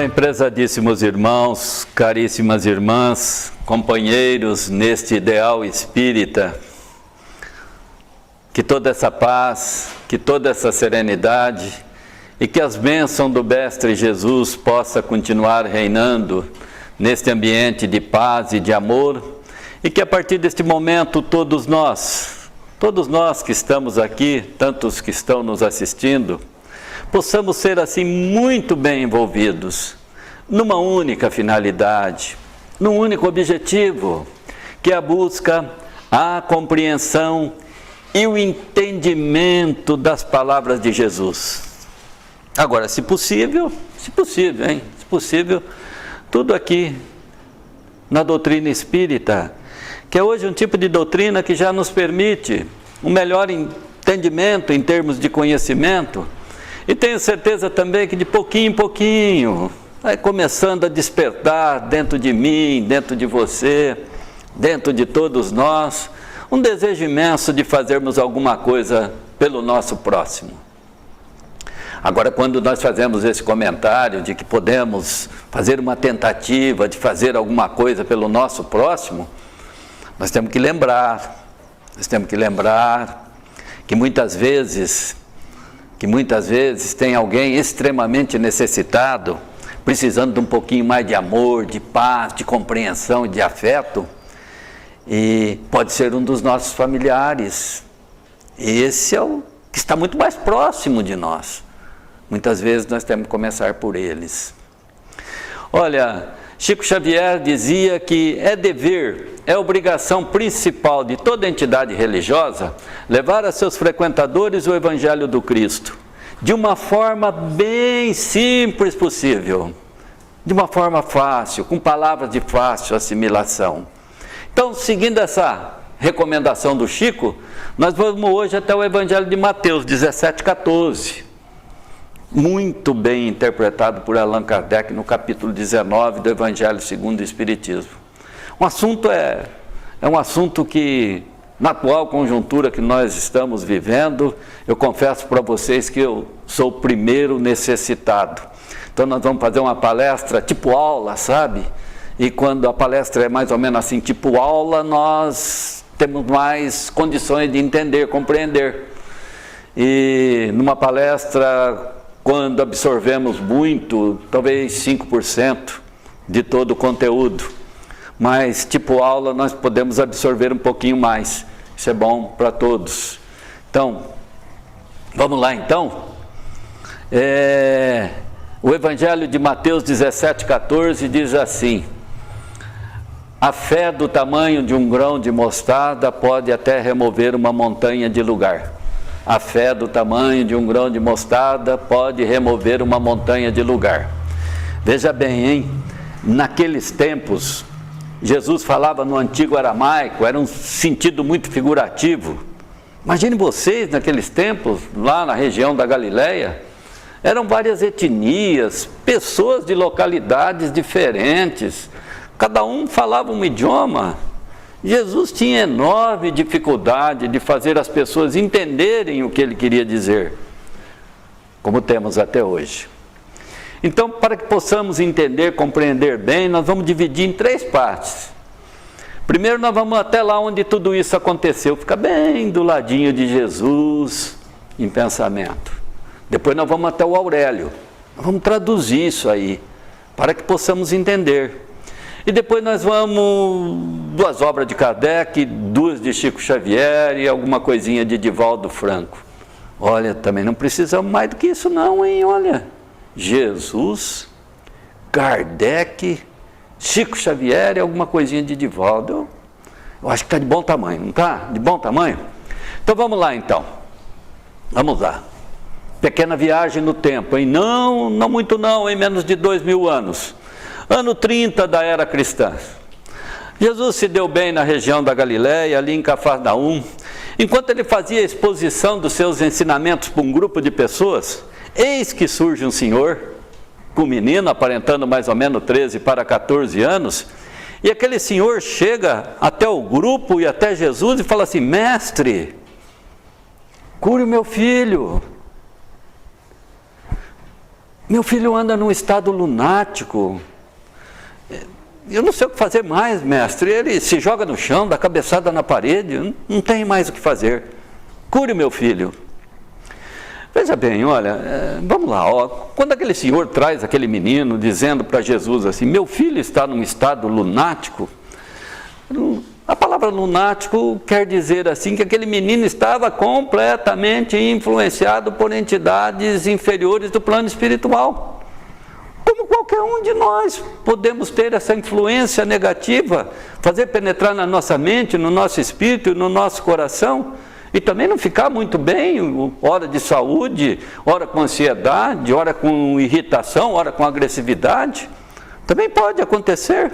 bem, prezadíssimos irmãos, caríssimas irmãs, companheiros neste ideal espírita, que toda essa paz, que toda essa serenidade e que as bênçãos do Mestre Jesus possa continuar reinando neste ambiente de paz e de amor, e que a partir deste momento todos nós que estamos aqui, tantos que estão nos assistindo, possamos ser assim muito bem envolvidos numa única finalidade, num único objetivo, que é a busca, a compreensão e o entendimento das palavras de Jesus. Agora, se possível, tudo aqui na doutrina espírita, que é hoje um tipo de doutrina que já nos permite um melhor entendimento em termos de conhecimento. E tenho certeza também que de pouquinho em pouquinho vai começando a despertar dentro de mim, dentro de você, dentro de todos nós, um desejo imenso de fazermos alguma coisa pelo nosso próximo. Agora, quando nós fazemos esse comentário de que podemos fazer uma tentativa de fazer alguma coisa pelo nosso próximo, nós temos que lembrar que muitas vezes tem alguém extremamente necessitado, precisando de um pouquinho mais de amor, de paz, de compreensão e de afeto, e pode ser um dos nossos familiares. E esse é o que está muito mais próximo de nós. Muitas vezes nós temos que começar por eles. Olha, Chico Xavier dizia que é dever, é obrigação principal de toda entidade religiosa levar a seus frequentadores o Evangelho do Cristo, de uma forma bem simples possível, de uma forma fácil, com palavras de fácil assimilação. Então, seguindo essa recomendação do Chico, nós vamos hoje até o Evangelho de Mateus 17,14. Muito bem interpretado por Allan Kardec no capítulo 19 do Evangelho segundo o Espiritismo. Um assunto é um assunto que, na atual conjuntura que nós estamos vivendo, eu confesso para vocês que eu sou o primeiro necessitado. Então nós vamos fazer uma palestra tipo aula, sabe? E quando a palestra é mais ou menos assim, tipo aula, nós temos mais condições de entender, compreender. E numa palestra, quando absorvemos muito, talvez 5% de todo o conteúdo, mas tipo aula nós podemos absorver um pouquinho mais, isso é bom para todos. Então, vamos lá então. O Evangelho de Mateus 17,14 diz assim: a fé do tamanho de um grão de mostarda pode até remover uma montanha de lugar. A fé do tamanho de um grão de mostarda pode remover uma montanha de lugar. Veja bem, hein? Naqueles tempos, Jesus falava no antigo aramaico, era um sentido muito figurativo. Imagine vocês, naqueles tempos, lá na região da Galileia, eram várias etnias, pessoas de localidades diferentes, cada um falava um idioma. Jesus tinha enorme dificuldade de fazer as pessoas entenderem o que ele queria dizer, como temos até hoje. Então, para que possamos entender, compreender bem, nós vamos dividir em 3 partes. Primeiro nós vamos até lá onde tudo isso aconteceu, fica bem do ladinho de Jesus em pensamento. Depois nós vamos até o Aurélio, nós vamos traduzir isso aí, para que possamos entender. E depois nós vamos 2 obras de Kardec, 2 de Chico Xavier e alguma coisinha de Divaldo Franco. Olha, também não precisamos mais do que isso não, hein? Olha, Jesus, Kardec, Chico Xavier e alguma coisinha de Divaldo. Eu acho que está de bom tamanho, não está? De bom tamanho? Então vamos lá então. Vamos lá. Pequena viagem no tempo, hein? Não muito não, em menos de 2000 anos. Ano 30 da era cristã. Jesus se deu bem na região da Galileia, ali em Cafarnaum. Enquanto ele fazia a exposição dos seus ensinamentos para um grupo de pessoas, eis que surge um senhor, com um menino aparentando mais ou menos 13 para 14 anos, e aquele senhor chega até o grupo e até Jesus e fala assim: mestre, cure o meu filho. Meu filho anda num estado lunático. Eu não sei o que fazer mais, mestre. Ele se joga no chão, dá cabeçada na parede, não tem mais o que fazer. Cure meu filho. Veja bem, olha, vamos lá, ó. Quando aquele senhor traz aquele menino dizendo para Jesus assim, meu filho está num estado lunático, a palavra lunático quer dizer assim que aquele menino estava completamente influenciado por entidades inferiores do plano espiritual. Como qualquer um de nós podemos ter essa influência negativa, fazer penetrar na nossa mente, no nosso espírito e no nosso coração, e também não ficar muito bem, hora de saúde, hora com ansiedade, hora com irritação, hora com agressividade. Também pode acontecer.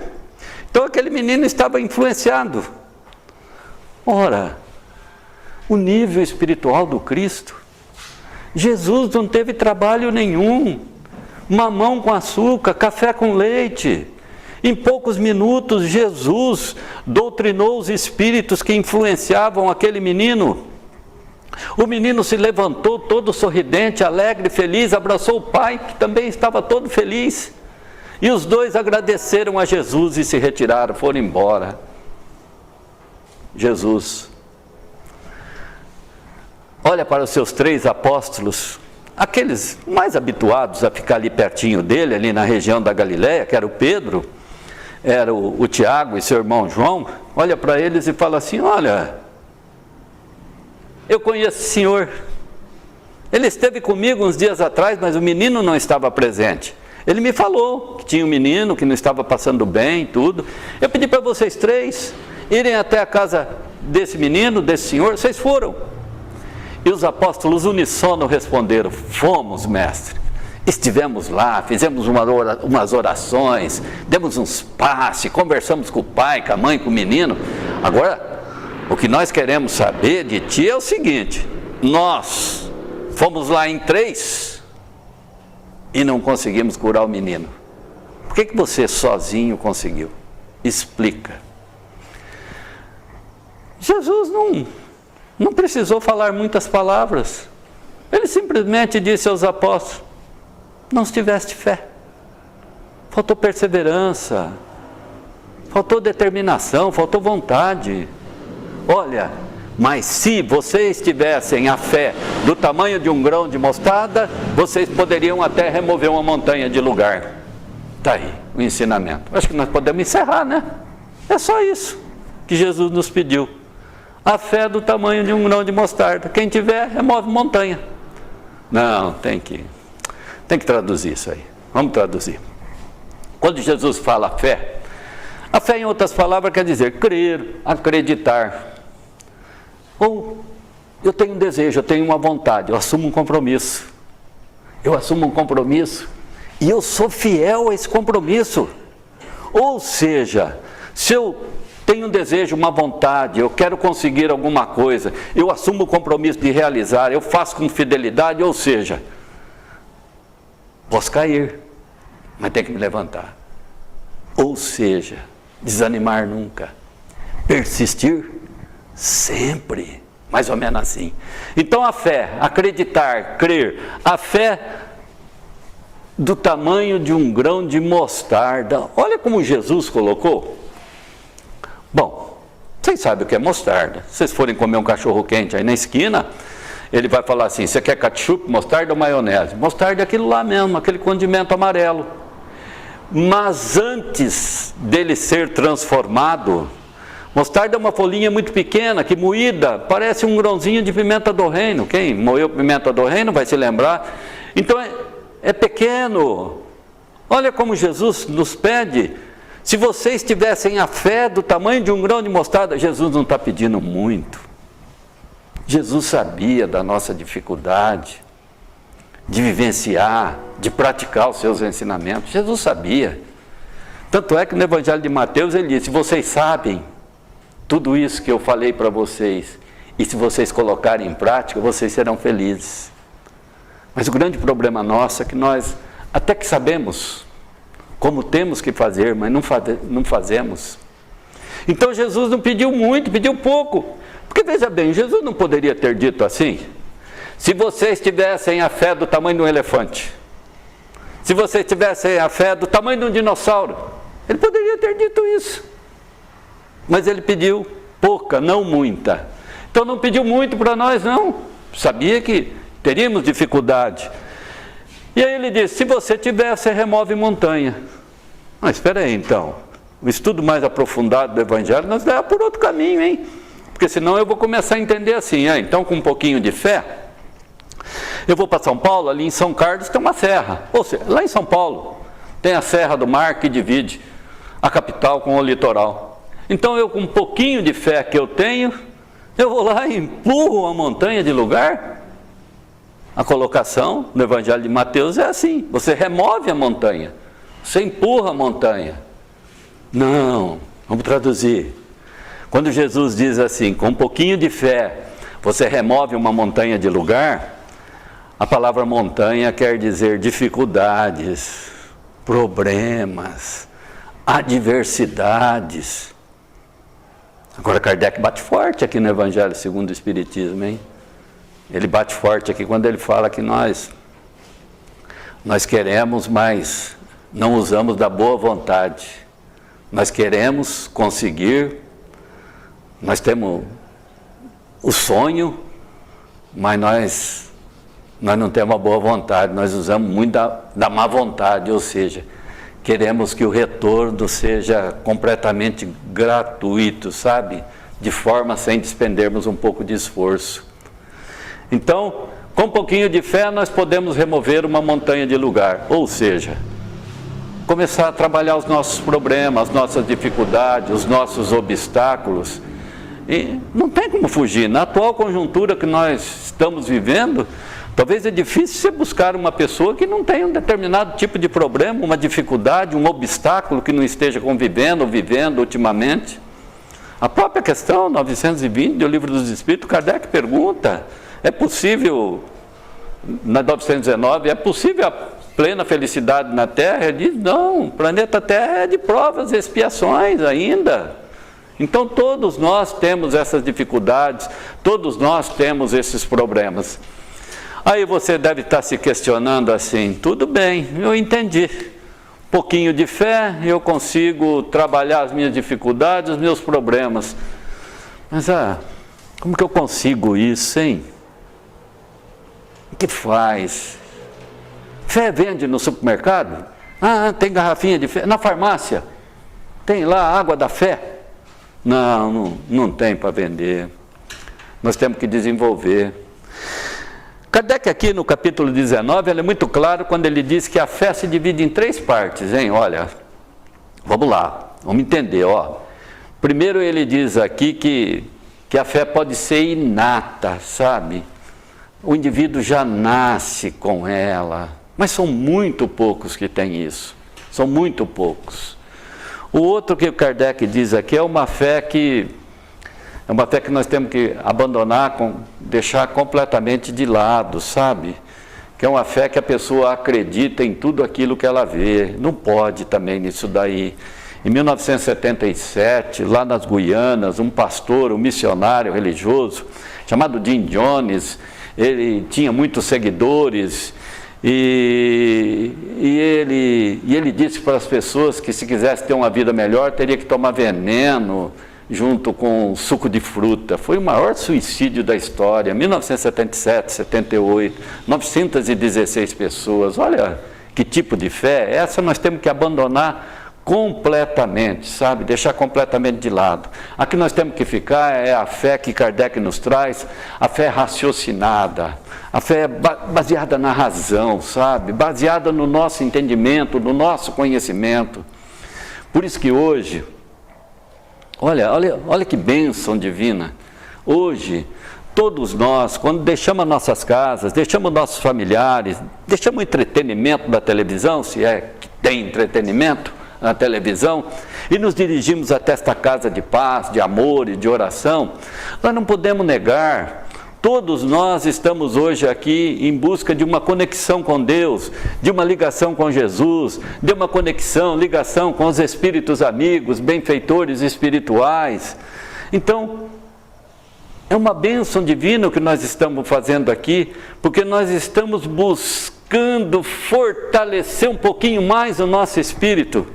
Então aquele menino estava influenciado. Ora, o nível espiritual do Cristo, Jesus não teve trabalho nenhum, mamão com açúcar, café com leite. Em poucos minutos, Jesus doutrinou os espíritos que influenciavam aquele menino. O menino se levantou todo sorridente, alegre, feliz, abraçou o pai, que também estava todo feliz. E os dois agradeceram a Jesus e se retiraram, foram embora. Jesus olha para os seus 3 apóstolos, aqueles mais habituados a ficar ali pertinho dele, ali na região da Galileia, que era o Pedro, era o Tiago e seu irmão João. Olha para eles e fala assim, olha, eu conheço o senhor, ele esteve comigo uns dias atrás, mas o menino não estava presente. Ele me falou que tinha um menino que não estava passando bem, tudo. Eu pedi para vocês 3 irem até a casa desse menino, desse senhor. Vocês foram? E os apóstolos uníssono responderam, fomos, mestre. Estivemos lá, fizemos umas orações, demos uns passes, conversamos com o pai, com a mãe, com o menino. Agora, o que nós queremos saber de ti é o seguinte, nós fomos lá em 3 e não conseguimos curar o menino. Por que você sozinho conseguiu? Explica. Jesus não precisou falar muitas palavras. Ele simplesmente disse aos apóstolos, não tiveste fé. Faltou perseverança, faltou determinação, faltou vontade. Olha, mas se vocês tivessem a fé do tamanho de um grão de mostarda, vocês poderiam até remover uma montanha de lugar. Está aí o ensinamento. Acho que nós podemos encerrar, né? É só isso que Jesus nos pediu. A fé do tamanho de um grão de mostarda. Quem tiver, remove montanha. Não, tem que traduzir isso aí. Vamos traduzir. Quando Jesus fala a fé em outras palavras quer dizer crer, acreditar. Ou eu tenho um desejo, eu tenho uma vontade, eu assumo um compromisso. Eu assumo um compromisso e eu sou fiel a esse compromisso. Ou seja, se eu tenho um desejo, uma vontade, eu quero conseguir alguma coisa, eu assumo o compromisso de realizar, eu faço com fidelidade, ou seja, posso cair, mas tem que me levantar. Ou seja, desanimar nunca, persistir sempre, mais ou menos assim. Então a fé, acreditar, crer, a fé do tamanho de um grão de mostarda. Olha como Jesus colocou. Bom, vocês sabem o que é mostarda. Se vocês forem comer um cachorro quente aí na esquina, ele vai falar assim, você quer ketchup, mostarda ou maionese? Mostarda é aquilo lá mesmo, aquele condimento amarelo. Mas antes dele ser transformado, mostarda é uma folhinha muito pequena, que moída, parece um grãozinho de pimenta do reino. Quem moeu pimenta do reino vai se lembrar. Então é pequeno. Olha como Jesus nos pede. Se vocês tivessem a fé do tamanho de um grão de mostarda, Jesus não está pedindo muito. Jesus sabia da nossa dificuldade de vivenciar, de praticar os seus ensinamentos. Jesus sabia. Tanto é que no Evangelho de Mateus ele disse, vocês sabem tudo isso que eu falei para vocês, e se vocês colocarem em prática, vocês serão felizes. Mas o grande problema nosso é que nós, até que sabemos como temos que fazer, mas não fazemos. Então Jesus não pediu muito, pediu pouco. Porque veja bem, Jesus não poderia ter dito assim, se vocês tivessem a fé do tamanho de um elefante, Se você tivesse a fé do tamanho de um dinossauro, ele poderia ter dito isso. Mas ele pediu pouca, não muita. Então não pediu muito para nós, não. Sabia que teríamos dificuldade. E aí ele disse, se você tiver, você remove montanha. Mas espera aí então, o estudo mais aprofundado do Evangelho nos leva por outro caminho, hein? Porque senão eu vou começar a entender assim, então com um pouquinho de fé, eu vou para São Paulo, ali em São Carlos tem uma serra. Ou seja, lá em São Paulo tem a Serra do Mar que divide a capital com o litoral. Então eu com um pouquinho de fé que eu tenho, eu vou lá e empurro a montanha de lugar? A colocação no Evangelho de Mateus é assim, você remove a montanha, você empurra a montanha. Não, vamos traduzir. Quando Jesus diz assim, com um pouquinho de fé, você remove uma montanha de lugar, a palavra montanha quer dizer dificuldades, problemas, adversidades. Agora Kardec bate forte aqui no Evangelho segundo o Espiritismo, hein? Ele bate forte aqui quando ele fala que nós queremos, mas não usamos da boa vontade. Nós queremos conseguir, nós temos o sonho, mas nós não temos a boa vontade, nós usamos muito da má vontade, ou seja, queremos que o retorno seja completamente gratuito, sabe? De forma sem despendermos um pouco de esforço. Então, com um pouquinho de fé, nós podemos remover uma montanha de lugar, ou seja, começar a trabalhar os nossos problemas, as nossas dificuldades, os nossos obstáculos. E não tem como fugir. Na atual conjuntura que nós estamos vivendo, talvez é difícil você buscar uma pessoa que não tenha um determinado tipo de problema, uma dificuldade, um obstáculo que não esteja convivendo ou vivendo ultimamente. A própria questão 920 do Livro dos Espíritos, Kardec pergunta, é possível, na 919, é possível a plena felicidade na Terra? Ele diz, não, o planeta Terra é de provas e expiações ainda. Então todos nós temos essas dificuldades, todos nós temos esses problemas. Aí você deve estar se questionando assim, tudo bem, eu entendi. Um pouquinho de fé, eu consigo trabalhar as minhas dificuldades, os meus problemas. Mas como que eu consigo isso, hein? O que faz? Fé vende no supermercado? Tem garrafinha de fé. Na farmácia? Tem lá a água da fé? Não tem para vender. Nós temos que desenvolver. Kardec aqui no capítulo 19, ele é muito claro quando ele diz que a fé se divide em 3 partes, hein? Olha, vamos lá, vamos entender, ó. Primeiro ele diz aqui que a fé pode ser inata, sabe? O indivíduo já nasce com ela, mas são muito poucos que têm isso, são muito poucos. O outro que o Kardec diz aqui é uma fé que nós temos que abandonar, deixar completamente de lado, sabe? Que é uma fé que a pessoa acredita em tudo aquilo que ela vê, não pode também nisso daí. Em 1977, lá nas Guianas, um pastor, um missionário religioso, chamado Jim Jones, ele tinha muitos seguidores, e ele disse para as pessoas que se quisesse ter uma vida melhor, teria que tomar veneno, junto com suco de fruta. Foi o maior suicídio da história, 1977, 78, 916 pessoas. Olha que tipo de fé, essa nós temos que abandonar completamente, sabe? Deixar completamente de lado. A que nós temos que ficar é a fé que Kardec nos traz, a fé raciocinada, a fé baseada na razão, sabe? Baseada no nosso entendimento, no nosso conhecimento. Por isso que hoje, olha que bênção divina. Hoje, todos nós, quando deixamos as nossas casas, deixamos nossos familiares, deixamos o entretenimento da televisão, se é que tem entretenimento na televisão, e nos dirigimos até esta casa de paz, de amor e de oração, nós não podemos negar, todos nós estamos hoje aqui em busca de uma conexão com Deus, de uma ligação com Jesus, de uma ligação com os espíritos amigos, benfeitores espirituais. Então, é uma bênção divina o que nós estamos fazendo aqui, porque nós estamos buscando buscando fortalecer um pouquinho mais o nosso espírito.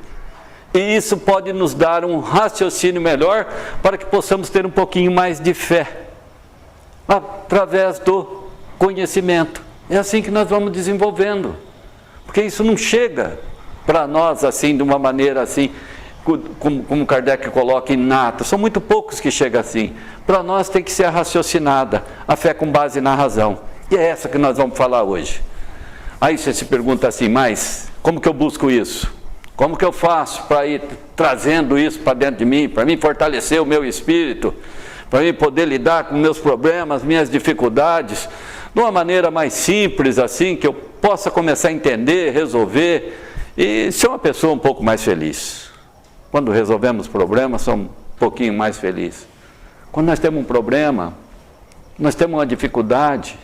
E isso pode nos dar um raciocínio melhor para que possamos ter um pouquinho mais de fé, através do conhecimento. É assim que nós vamos desenvolvendo, porque isso não chega para nós assim, de uma maneira assim, como Kardec coloca, inata. São muito poucos que chegam assim. Para nós tem que ser raciocinada, a fé com base na razão. E é essa que nós vamos falar hoje. Aí você se pergunta assim, mas como que eu busco isso? Como que eu faço para ir trazendo isso para dentro de mim, para mim fortalecer o meu espírito, para mim poder lidar com meus problemas, minhas dificuldades, de uma maneira mais simples assim, que eu possa começar a entender, resolver e ser uma pessoa um pouco mais feliz. Quando resolvemos problemas, somos um pouquinho mais felizes. Quando nós temos um problema, nós temos uma dificuldade,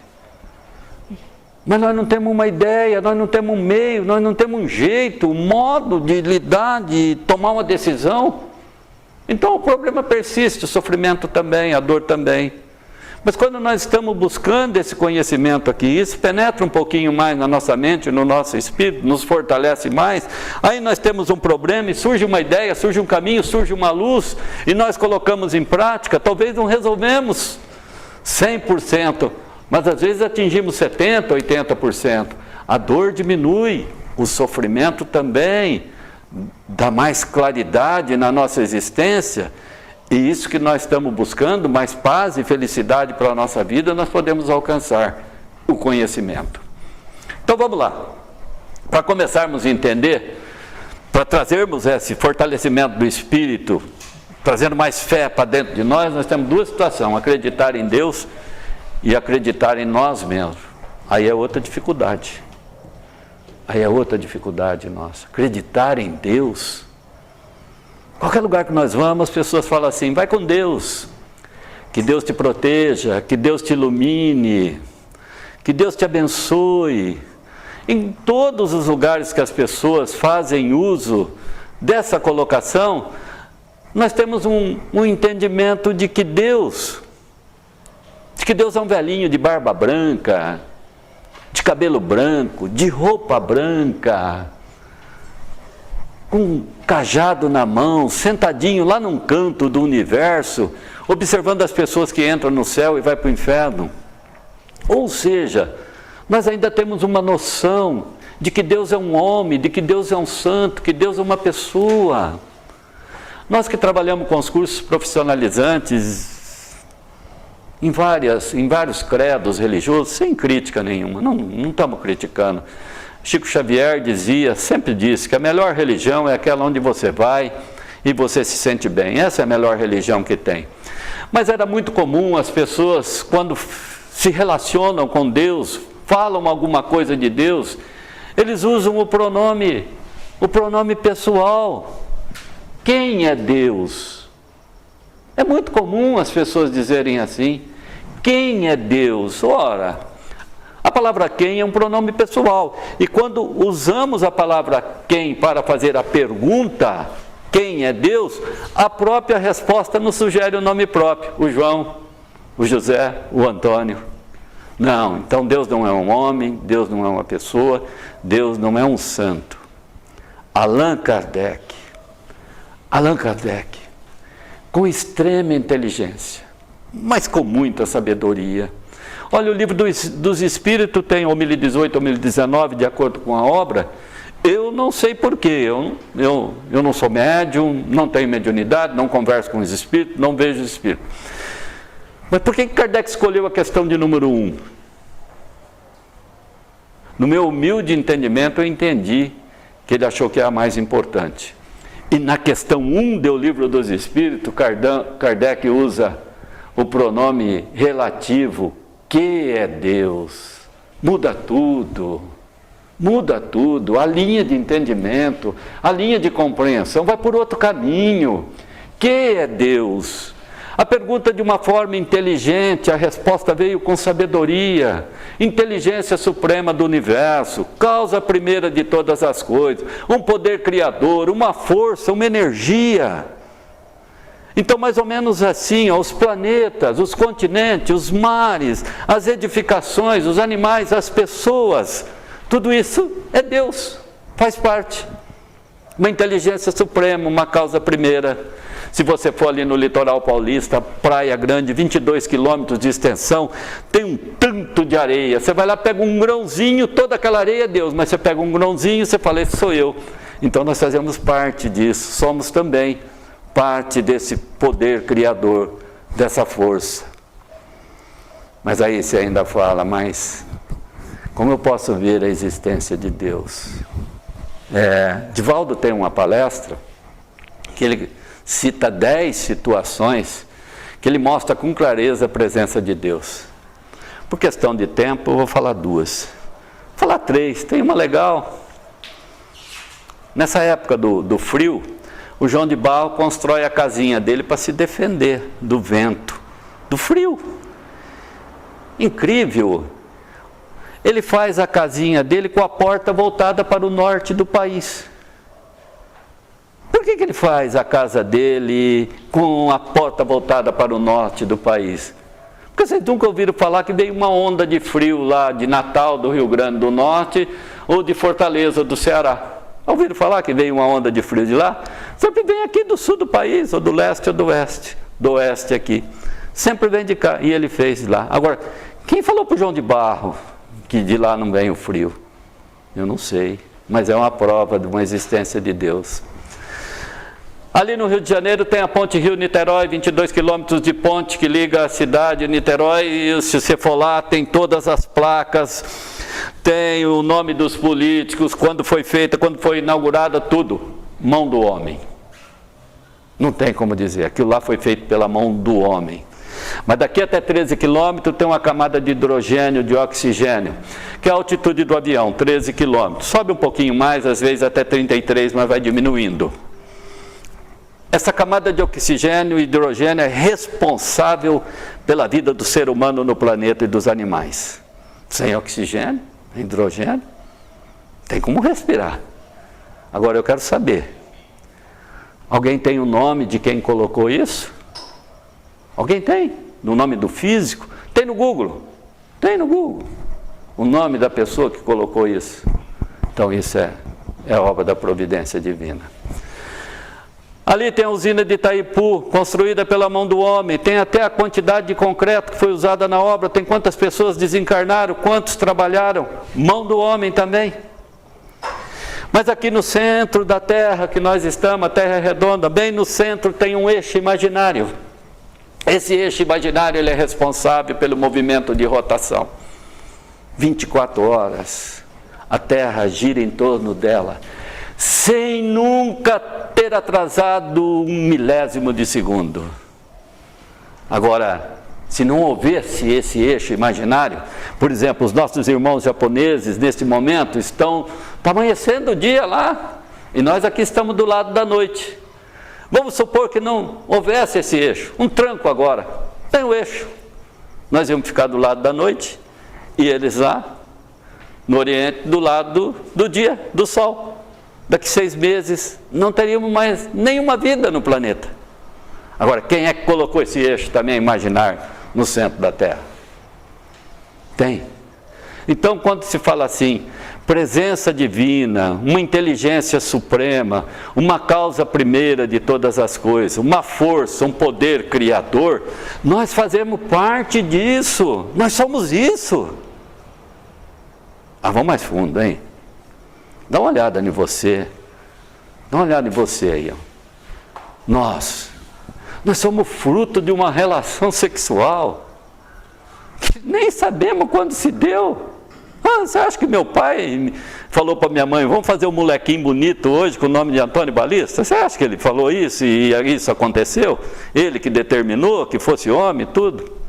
mas nós não temos uma ideia, nós não temos um meio, nós não temos um jeito, um modo de lidar, de tomar uma decisão. Então o problema persiste, o sofrimento também, a dor também. Mas quando nós estamos buscando esse conhecimento aqui, isso penetra um pouquinho mais na nossa mente, no nosso espírito, nos fortalece mais, aí nós temos um problema e surge uma ideia, surge um caminho, surge uma luz, e nós colocamos em prática, talvez não resolvemos 100%, mas às vezes atingimos 70%, 80%. A dor diminui, o sofrimento também, dá mais claridade na nossa existência, e isso que nós estamos buscando, mais paz e felicidade para a nossa vida, nós podemos alcançar o conhecimento. Então vamos lá, para começarmos a entender, para trazermos esse fortalecimento do espírito, trazendo mais fé para dentro de nós temos duas situações: acreditar em Deus e acreditar em nós mesmos. Aí é outra dificuldade. Aí é outra dificuldade nossa. Acreditar em Deus. Qualquer lugar que nós vamos, as pessoas falam assim: vai com Deus, que Deus te proteja, que Deus te ilumine, que Deus te abençoe. Em todos os lugares que as pessoas fazem uso dessa colocação, nós temos um entendimento de que Deus é um velhinho de barba branca, de cabelo branco, de roupa branca, com um cajado na mão, sentadinho lá num canto do universo, observando as pessoas que entram no céu e vai para o inferno. Ou seja, nós ainda temos uma noção de que Deus é um homem, de que Deus é um santo, que Deus é uma pessoa. Nós que trabalhamos com os cursos profissionalizantes, em vários credos religiosos, sem crítica nenhuma, não estamos criticando. Chico Xavier sempre disse que a melhor religião é aquela onde você vai e você se sente bem. Essa é a melhor religião que tem. Mas era muito comum as pessoas, quando se relacionam com Deus, falam alguma coisa de Deus, eles usam o pronome pessoal. Quem é Deus? É muito comum as pessoas dizerem assim: quem é Deus? Ora, a palavra quem é um pronome pessoal. E quando usamos a palavra quem para fazer a pergunta, quem é Deus, a própria resposta nos sugere o nome próprio. O João, o José, o Antônio. Não, então Deus não é um homem, Deus não é uma pessoa, Deus não é um santo. Allan Kardec, com extrema inteligência, mas com muita sabedoria. Olha, o livro dos Espíritos tem o 1018, o 1019, de acordo com a obra. Eu não sei porquê, eu não sou médium, não tenho mediunidade, não converso com os Espíritos, não vejo os Espíritos. Mas por que Kardec escolheu a questão de número 1? No meu humilde entendimento, eu entendi que ele achou que era a mais importante. E na questão 1 do livro dos Espíritos, Kardec usa o pronome relativo, que é Deus. Muda tudo, a linha de entendimento, a linha de compreensão vai por outro caminho. Que é Deus? A pergunta de uma forma inteligente, a resposta veio com sabedoria. Inteligência suprema do universo, causa primeira de todas as coisas, um poder criador, uma força, uma energia. Então, mais ou menos assim, os planetas, os continentes, os mares, as edificações, os animais, as pessoas, Tudo isso é Deus, faz parte. Uma inteligência suprema, uma causa primeira. Se você for ali no litoral paulista, Praia Grande, 22 quilômetros de extensão, tem um tanto de areia. Você vai lá, pega um grãozinho, toda aquela areia é Deus, mas você pega um grãozinho e você fala, esse sou eu. Então nós fazemos parte disso, somos também parte desse poder criador, dessa força. Mas aí você ainda fala, mas como eu posso ver a existência de Deus? Divaldo tem uma palestra que ele cita 10 situações que ele mostra com clareza a presença de Deus. Por questão de tempo, eu vou falar 2. Vou falar 3, tem uma legal. Nessa época do frio, o João de Barro constrói a casinha dele para se defender do vento, do frio. Incrível! Ele faz a casinha dele com a porta voltada para o norte do país. Por que ele faz a casa dele com a porta voltada para o norte do país? Porque vocês nunca ouviram falar que veio uma onda de frio lá de Natal, do Rio Grande do Norte, ou de Fortaleza, do Ceará. Ouviram falar que veio uma onda de frio de lá? Sempre vem aqui do sul do país, ou do leste ou do oeste. Do oeste aqui. Sempre vem de cá. E ele fez lá. Agora, quem falou para o João de Barro que de lá não vem o frio? Eu não sei. Mas é uma prova de uma existência de Deus. Ali no Rio de Janeiro tem a ponte Rio-Niterói, 22 quilômetros de ponte que liga a cidade de Niterói. E se você for lá, tem todas as placas, tem o nome dos políticos, quando foi feita, quando foi inaugurada, tudo. Mão do homem. Não tem como dizer, aquilo lá foi feito pela mão do homem. Mas daqui até 13 quilômetros tem uma camada de hidrogênio, de oxigênio, que é a altitude do avião, 13 quilômetros. Sobe um pouquinho mais, às vezes até 33, mas vai diminuindo. Essa camada de oxigênio e hidrogênio é responsável pela vida do ser humano no planeta e dos animais. Sem oxigênio, hidrogênio, tem como respirar. Agora eu quero saber, alguém tem o nome de quem colocou isso? Alguém tem? No nome do físico? Tem no Google? Tem no Google. O nome da pessoa que colocou isso. Então isso é obra da providência divina. Ali tem a usina de Itaipu, construída pela mão do homem. Tem até a quantidade de concreto que foi usada na obra. Tem quantas pessoas desencarnaram, quantos trabalharam. Mão do homem também. Mas aqui no centro da Terra que nós estamos, a Terra é redonda, bem no centro tem um eixo imaginário. Esse eixo imaginário ele é responsável pelo movimento de rotação. 24 horas, a Terra gira em torno dela, sem nunca ter atrasado 1/1000 de segundo. Agora, se não houvesse esse eixo imaginário, por exemplo, os nossos irmãos japoneses, neste momento, está amanhecendo o dia lá, e nós aqui estamos do lado da noite. Vamos supor que não houvesse esse eixo, um tranco agora, tem o eixo. Nós íamos ficar do lado da noite, e eles lá, no Oriente, do lado do dia, do Sol. Daqui 6 meses, não teríamos mais nenhuma vida no planeta. Agora, quem é que colocou esse eixo também imaginar no centro da Terra? Tem. Então, quando se fala assim, presença divina, uma inteligência suprema, uma causa primeira de todas as coisas, uma força, um poder criador, nós fazemos parte disso, nós somos isso. Vamos mais fundo, hein? Dá uma olhada em você, dá uma olhada em você aí, ó. Nós somos fruto de uma relação sexual que nem sabemos quando se deu. Você acha que meu pai falou para minha mãe, vamos fazer um molequinho bonito hoje com o nome de Antônio Balista? Você acha que ele falou isso e isso aconteceu? Ele que determinou que fosse homem, tudo?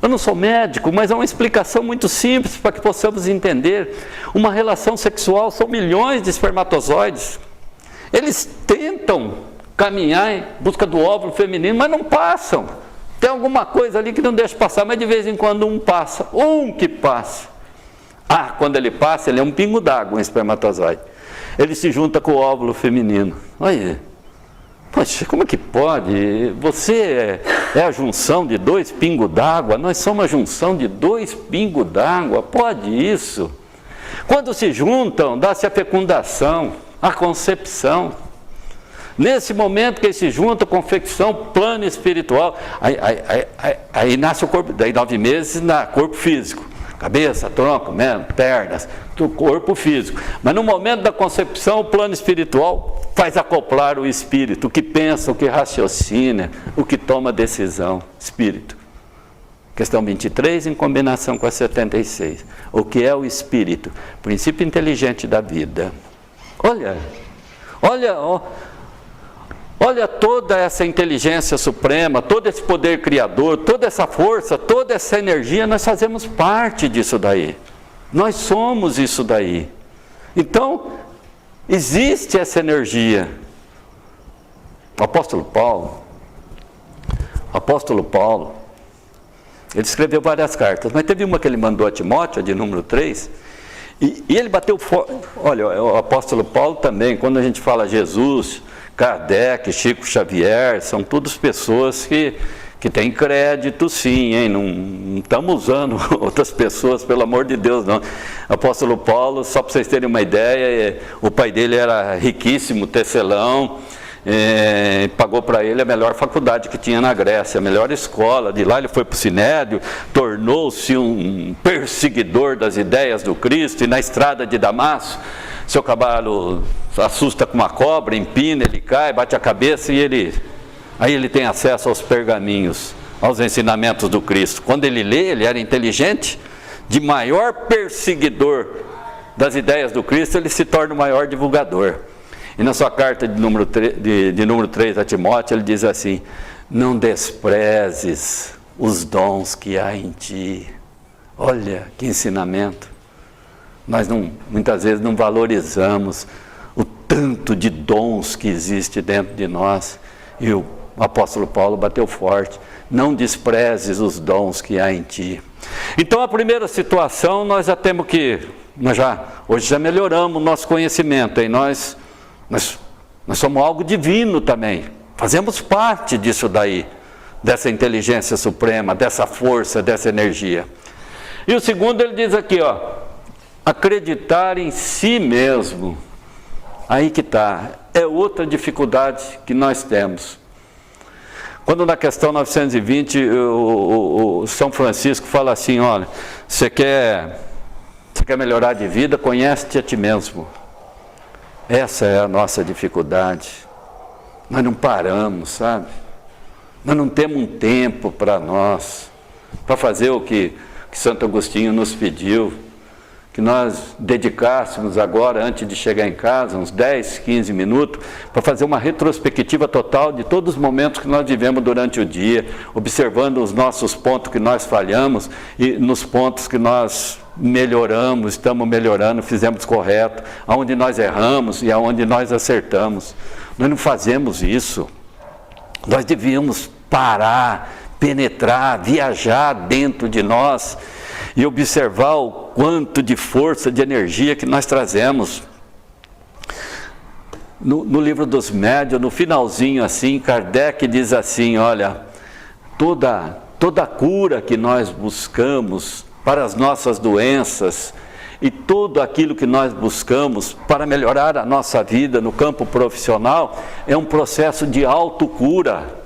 Eu não sou médico, mas é uma explicação muito simples para que possamos entender. Uma relação sexual são milhões de espermatozoides. Eles tentam caminhar em busca do óvulo feminino, mas não passam. Tem alguma coisa ali que não deixa passar, mas de vez em quando um passa. Um que passa. Quando ele passa, ele é um pingo d'água, um espermatozoide. Ele se junta com o óvulo feminino. Olha, poxa, como é que pode? Você é a junção de 2 pingos d'água? Nós somos a junção de 2 pingos d'água? Pode isso? Quando se juntam, dá-se a fecundação, a concepção. Nesse momento que eles se juntam, confecção, plano espiritual, aí nasce o corpo, daí 9 meses, corpo físico. Cabeça, tronco, pernas, do corpo físico. Mas no momento da concepção, o plano espiritual faz acoplar o espírito, o que pensa, o que raciocina, o que toma decisão. Espírito. Questão 23 em combinação com a 76. O que é o espírito? Princípio inteligente da vida. Olha toda essa inteligência suprema, todo esse poder criador, toda essa força, toda essa energia, nós fazemos parte disso daí. Nós somos isso daí. Então, existe essa energia. O apóstolo Paulo, ele escreveu várias cartas, mas teve uma que ele mandou a Timóteo, a de número 3, e ele bateu forte. Olha, o apóstolo Paulo também, quando a gente fala Jesus, Kardec, Chico Xavier, são todas pessoas que têm crédito sim, hein? Não estamos usando outras pessoas, pelo amor de Deus, não. Apóstolo Paulo, só para vocês terem uma ideia, o pai dele era riquíssimo, tecelão, pagou para ele a melhor faculdade que tinha na Grécia, a melhor escola. De lá ele foi para o Sinédrio, tornou-se um perseguidor das ideias do Cristo, e na estrada de Damasco, seu cavalo assusta com uma cobra, empina, ele cai, bate a cabeça e aí ele tem acesso aos pergaminhos, aos ensinamentos do Cristo. Quando ele lê, ele era inteligente, de maior perseguidor das ideias do Cristo, ele se torna o maior divulgador. E na sua carta de número 3 a Timóteo, ele diz assim: não desprezes os dons que há em ti. Olha que ensinamento. Nós muitas vezes não valorizamos o tanto de dons que existe dentro de nós. E o apóstolo Paulo bateu forte: não desprezes os dons que há em ti. Então a primeira situação, nós já temos que, hoje já melhoramos o nosso conhecimento, e nós somos algo divino também, fazemos parte disso daí, dessa inteligência suprema, dessa força, dessa energia. E o segundo, ele diz aqui, acreditar em si mesmo. Aí que está, é outra dificuldade que nós temos. Quando na questão 920, o São Francisco fala assim: olha, você quer melhorar de vida, conhece-te a ti mesmo. Essa é a nossa dificuldade. Nós não paramos, sabe? Nós não temos um tempo para nós, para fazer o que Santo Agostinho nos pediu, que nós dedicássemos agora, antes de chegar em casa, uns 10, 15 minutos, para fazer uma retrospectiva total de todos os momentos que nós vivemos durante o dia, observando os nossos pontos que nós falhamos e nos pontos que nós melhoramos, estamos melhorando, fizemos correto, aonde nós erramos e aonde nós acertamos. Nós não fazemos isso. Nós devíamos parar, penetrar, viajar dentro de nós e observar o quanto de força, de energia que nós trazemos. No livro dos Médiuns, no finalzinho assim, Kardec diz assim: olha, toda cura que nós buscamos para as nossas doenças e tudo aquilo que nós buscamos para melhorar a nossa vida no campo profissional é um processo de autocura.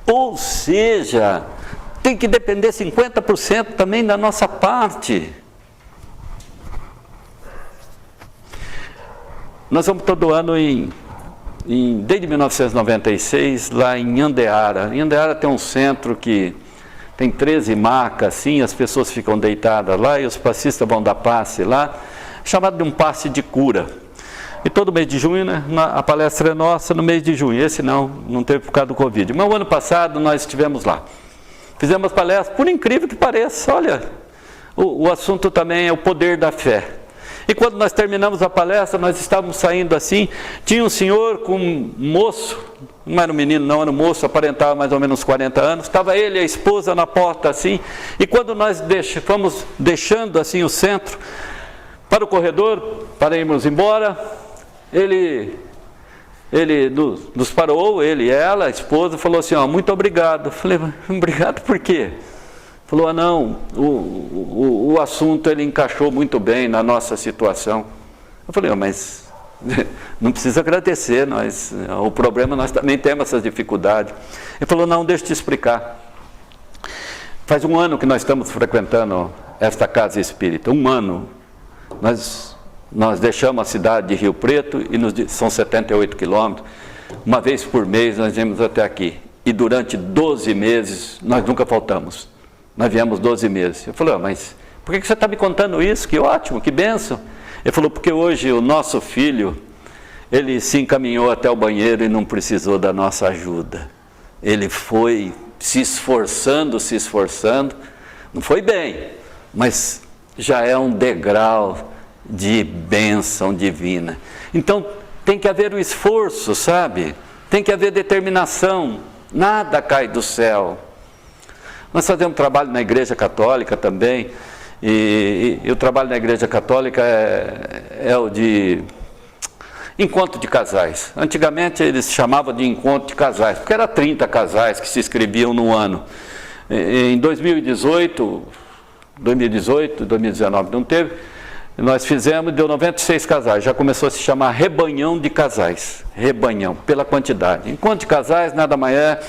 Ou seja, tem que depender 50% também da nossa parte. Nós vamos todo ano desde 1996, lá em Andeara. Em Andeara tem um centro que tem 13 macas, assim, as pessoas ficam deitadas lá e os passistas vão dar passe lá, chamado de um passe de cura. E todo mês de junho, né, a palestra é nossa no mês de junho. Esse não teve por causa do Covid. Mas o ano passado nós estivemos lá. Fizemos palestra, por incrível que pareça, olha, o assunto também é o poder da fé. E quando nós terminamos a palestra, nós estávamos saindo assim, tinha um senhor com um moço, não era um menino não, era um moço, aparentava mais ou menos 40 anos, estava ele e a esposa na porta assim, e quando nós fomos deixando assim o centro, para o corredor, para irmos embora, ele nos parou, ele e ela, a esposa, falou assim: muito obrigado. Eu falei: obrigado por quê? Falou, ah não, o assunto ele encaixou muito bem na nossa situação. Eu falei, mas não precisa agradecer, o problema nós também temos essas dificuldades. Ele falou, não, deixa eu te explicar. Faz 1 ano que nós estamos frequentando esta casa espírita, 1 ano. Nós deixamos a cidade de Rio Preto, e são 78 quilômetros, uma vez por mês nós viemos até aqui. E durante 12 meses nós nunca faltamos. Nós viemos 12 meses. Eu falei, mas por que você está me contando isso? Que ótimo, que bênção. Ele falou, porque hoje o nosso filho, ele se encaminhou até o banheiro e não precisou da nossa ajuda. Ele foi se esforçando, não foi bem, mas já é um degrau de bênção divina. Então tem que haver o esforço, sabe? Tem que haver determinação, nada cai do céu. Nós fazemos trabalho na Igreja Católica também, e o trabalho na Igreja Católica é o de encontro de casais. Antigamente eles chamavam de encontro de casais, porque era 30 casais que se inscreviam no ano. Em 2018, 2019 não teve, nós fizemos, deu 96 casais, já começou a se chamar rebanhão de casais, rebanhão, pela quantidade. Encontro de casais nada mais é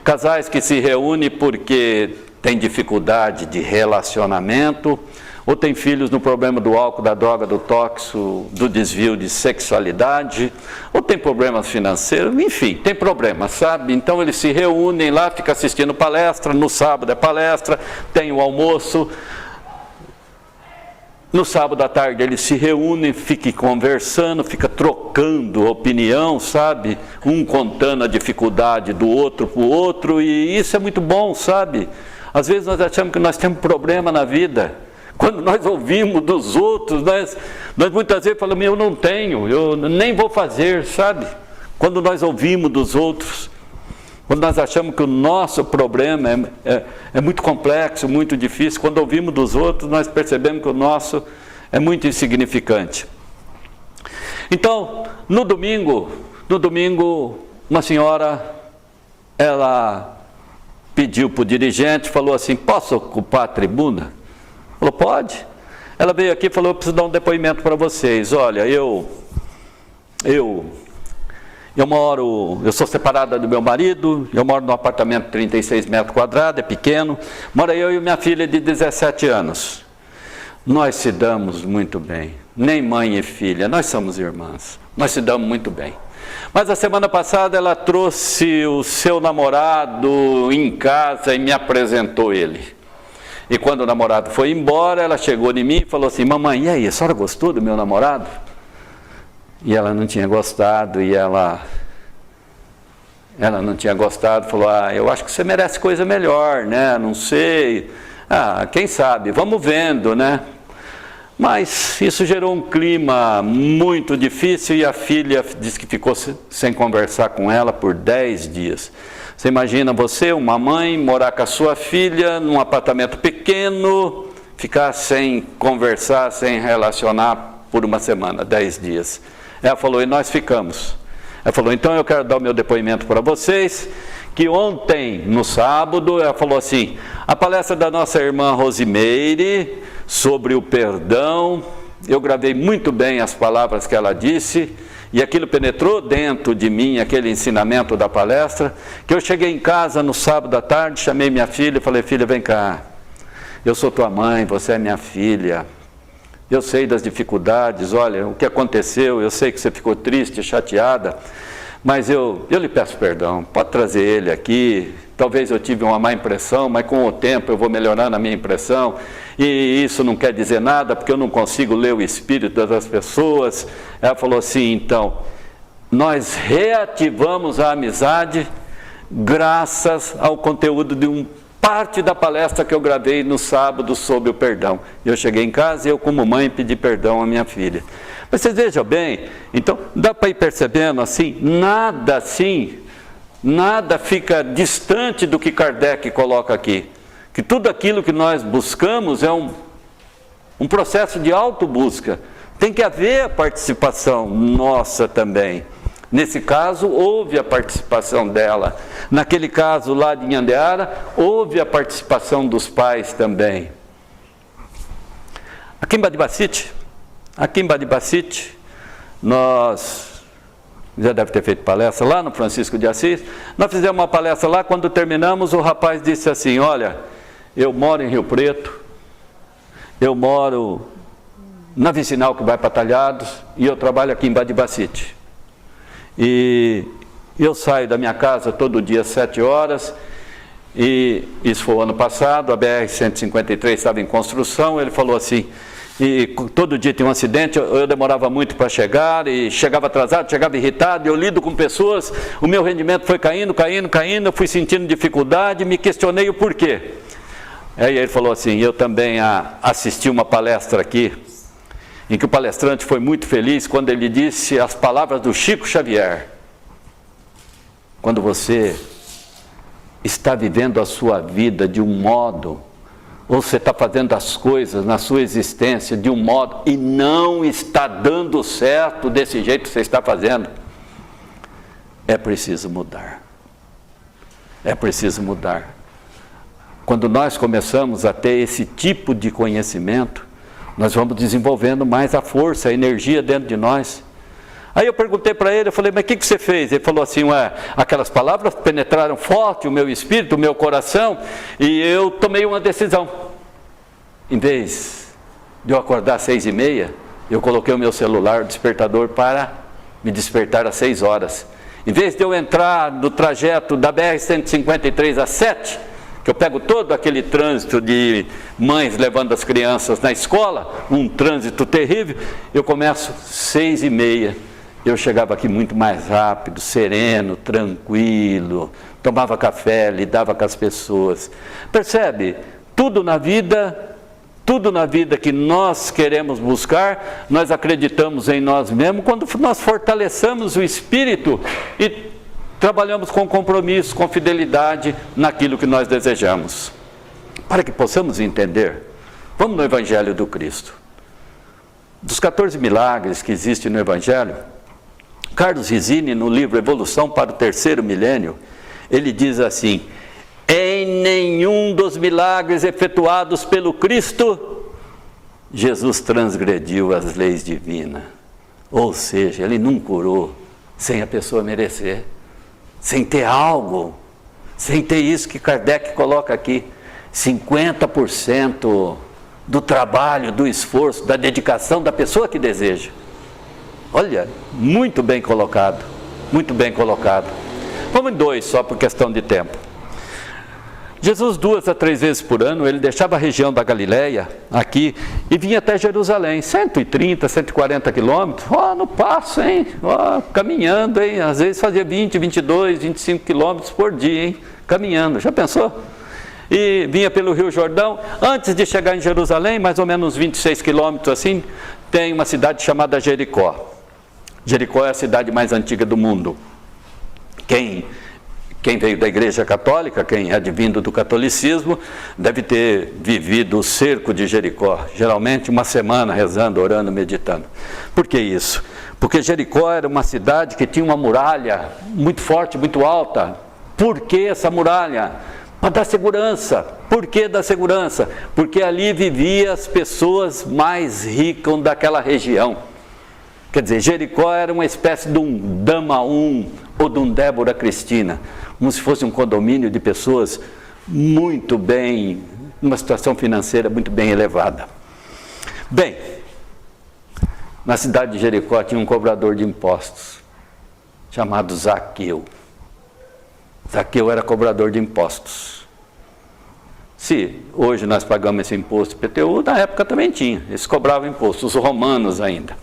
casais que se reúnem porque tem dificuldade de relacionamento, ou tem filhos no problema do álcool, da droga, do tóxico, do desvio de sexualidade, ou tem problemas financeiros, enfim, tem problemas, sabe? Então eles se reúnem lá, ficam assistindo palestra, no sábado é palestra, tem o almoço, no sábado à tarde eles se reúnem, ficam conversando, ficam trocando opinião, sabe? Um contando a dificuldade do outro para o outro, e isso é muito bom, sabe? Às vezes nós achamos que nós temos problema na vida. Quando nós ouvimos dos outros, nós muitas vezes falamos, eu não tenho, eu nem vou fazer, sabe? Quando nós ouvimos dos outros, quando nós achamos que o nosso problema é muito complexo, muito difícil, quando ouvimos dos outros, nós percebemos que o nosso é muito insignificante. Então, no domingo, uma senhora, ela pediu para o dirigente, falou assim, posso ocupar a tribuna? Falou, pode. Ela veio aqui e falou, eu preciso dar um depoimento para vocês. Olha, eu sou separada do meu marido, eu moro num apartamento de 36 metros quadrados, é pequeno, mora eu e minha filha de 17 anos. Nós se damos muito bem, nem mãe e filha, nós somos irmãs, nós se damos muito bem. Mas a semana passada ela trouxe o seu namorado em casa e me apresentou ele. E quando o namorado foi embora, ela chegou em mim e falou assim, mamãe, e aí, a senhora gostou do meu namorado? E ela não tinha gostado, e ela não tinha gostado, falou, eu acho que você merece coisa melhor, né? Não sei, quem sabe, vamos vendo, né? Mas isso gerou um clima muito difícil e a filha disse que ficou sem conversar com ela por 10 dias. Você imagina você, uma mãe, morar com a sua filha num apartamento pequeno, ficar sem conversar, sem relacionar por uma semana, 10 dias. Ela falou, e nós ficamos. Ela falou, então eu quero dar o meu depoimento para vocês, que ontem, no sábado, ela falou assim, a palestra da nossa irmã Rosimeire sobre o perdão, eu gravei muito bem as palavras que ela disse, e aquilo penetrou dentro de mim, aquele ensinamento da palestra, que eu cheguei em casa no sábado à tarde, chamei minha filha e falei, filha, vem cá, eu sou tua mãe, você é minha filha, eu sei das dificuldades, olha, o que aconteceu, eu sei que você ficou triste, chateada, mas eu lhe peço perdão, pode trazer ele aqui, talvez eu tive uma má impressão, mas com o tempo eu vou melhorando a minha impressão, e isso não quer dizer nada, porque eu não consigo ler o espírito das pessoas. Ela falou assim, então, nós reativamos a amizade graças ao conteúdo de parte da palestra que eu gravei no sábado sobre o perdão. Eu cheguei em casa e eu, como mãe, pedi perdão à minha filha. Mas vocês vejam bem, então, dá para ir percebendo assim, nada fica distante do que Kardec coloca aqui. Que tudo aquilo que nós buscamos é um processo de autobusca. Tem que haver a participação nossa também. Nesse caso, houve a participação dela. Naquele caso lá de Nhandeara, houve a participação dos pais também. Aqui em Badibacite, nós, já deve ter feito palestra lá no Francisco de Assis, nós fizemos uma palestra lá, quando terminamos, o rapaz disse assim, olha, eu moro em Rio Preto, eu moro na vicinal que vai para Talhados, e eu trabalho aqui em Badibacite. E eu saio da minha casa todo dia às 7 horas, e isso foi o ano passado, a BR-153 estava em construção, ele falou assim, e todo dia tinha um acidente, eu demorava muito para chegar, e chegava atrasado, chegava irritado, eu lido com pessoas, o meu rendimento foi caindo, eu fui sentindo dificuldade, me questionei o porquê. Aí ele falou assim, eu também assisti uma palestra aqui, em que o palestrante foi muito feliz quando ele disse as palavras do Chico Xavier. Quando você está vivendo a sua vida de um modo, ou você está fazendo as coisas na sua existência de um modo e não está dando certo desse jeito que você está fazendo, é preciso mudar. É preciso mudar. Quando nós começamos a ter esse tipo de conhecimento, nós vamos desenvolvendo mais a força, a energia dentro de nós. Aí eu perguntei para ele, eu falei, mas o que você fez? Ele falou assim, aquelas palavras penetraram forte o meu espírito, o meu coração, e eu tomei uma decisão. Em vez de eu acordar às 6h30, eu coloquei o meu celular, o despertador, para me despertar às 6 horas. Em vez de eu entrar no trajeto da BR-153 às 7, que eu pego todo aquele trânsito de mães levando as crianças na escola, um trânsito terrível, eu começo 6h30, eu chegava aqui muito mais rápido, sereno, tranquilo, tomava café, lidava com as pessoas. Percebe? Tudo na vida que nós queremos buscar, nós acreditamos em nós mesmos, quando nós fortalecemos o espírito e trabalhamos com compromisso, com fidelidade naquilo que nós desejamos. Para que possamos entender, vamos no Evangelho do Cristo. Dos 14 milagres que existem no Evangelho, Carlos Rizzini, no livro Evolução para o Terceiro Milênio, ele diz assim, em nenhum dos milagres efetuados pelo Cristo, Jesus transgrediu as leis divinas. Ou seja, ele não curou sem a pessoa merecer. Sem ter algo, sem ter isso que Kardec coloca aqui, 50% do trabalho, do esforço, da dedicação da pessoa que deseja. Olha, muito bem colocado, muito bem colocado. Vamos em 2 só por questão de tempo. Jesus 2 a 3 vezes por ano, ele deixava a região da Galileia, aqui, e vinha até Jerusalém, 130, 140 quilômetros, no passo, hein, caminhando, hein, às vezes fazia 20, 22, 25 quilômetros por dia, hein, caminhando, já pensou? E vinha pelo Rio Jordão, antes de chegar em Jerusalém, mais ou menos 26 quilômetros assim, tem uma cidade chamada Jericó. Jericó é a cidade mais antiga do mundo. Quem veio da Igreja Católica, quem é advindo do catolicismo, deve ter vivido o cerco de Jericó, geralmente uma semana rezando, orando, meditando. Por que isso? Porque Jericó era uma cidade que tinha uma muralha muito forte, muito alta. Por que essa muralha? Para dar segurança. Por que dar segurança? Porque ali viviam as pessoas mais ricas daquela região. Quer dizer, Jericó era uma espécie de um Damaum ou de um Débora Cristina, como se fosse um condomínio de pessoas muito bem, numa situação financeira muito bem elevada. Bem, na cidade de Jericó tinha um cobrador de impostos, chamado Zaqueu. Zaqueu era cobrador de impostos. Se hoje nós pagamos esse imposto IPTU, na época também tinha, eles cobravam impostos, os romanos ainda.